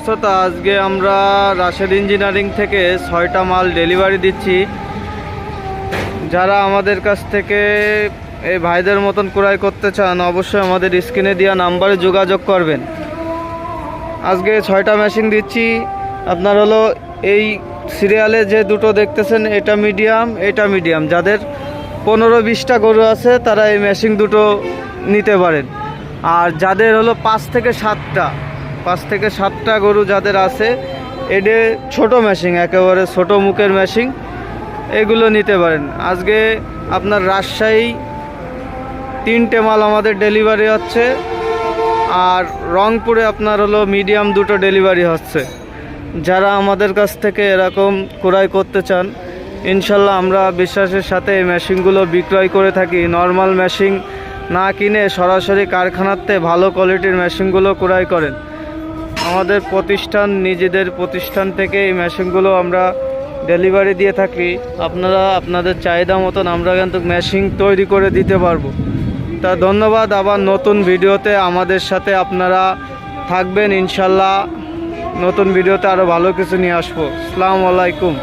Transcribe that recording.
তো আজকে আমরা রাশেদ ইঞ্জিনিয়ারিং থেকে 6টা মাল ডেলিভারি দিচ্ছি। যারা আমাদের কাছ থেকে এই ভাইদের মতন ক্রয় করতে চান অবশ্যই আমাদের স্ক্রিনে দেওয়া নাম্বারে যোগাযোগ করবেন। আজকে 6টা মেশিন দিচ্ছি। আপনার হলো এই সিরিয়ালে যে দুটো দেখতেছেন এটা মিডিয়াম। যাদের 15-20টা গরু আছে তারা এই মেশিন দুটো নিতে পারেন। আর যাদের হলো 5 থেকে 7টা গরু যাদের আছে এটা ছোট মেশিন, একেবারে ছোট মুখের মেশিন, এগুলো নিতে পারেন। আজকে আপনার রাজশাহী 3টে মাল আমাদের ডেলিভারি হচ্ছে, আর রংপুরে আপনার হলো মিডিয়াম দুটো ডেলিভারি হচ্ছে। যারা আমাদের কাছ থেকে এরকম ক্রয় করতে চান ইনশাল্লাহ আমরা বিশ্বাসের সাথে এই মেশিনগুলো বিক্রয় করে থাকি। নর্মাল মেশিন না কিনে সরাসরি কারখানাতে ভালো কোয়ালিটির মেশিনগুলো ক্রয় করেন। আমাদের প্রতিষ্ঠান, নিজেদের প্রতিষ্ঠান থেকে এই মেশিনগুলো আমরা ডেলিভারি দিয়ে থাকি। আপনারা আপনাদের চাহিদা মতন আমরা কিন্তু মেশিন তৈরি করে দিতে পারবো। তা ধন্যবাদ। আবার নতুন ভিডিওতে আমাদের সাথে আপনারা থাকবেন ইনশাল্লাহ। নতুন ভিডিওতে আরও ভালো কিছু নিয়ে আসবো। আসসালামু আলাইকুম।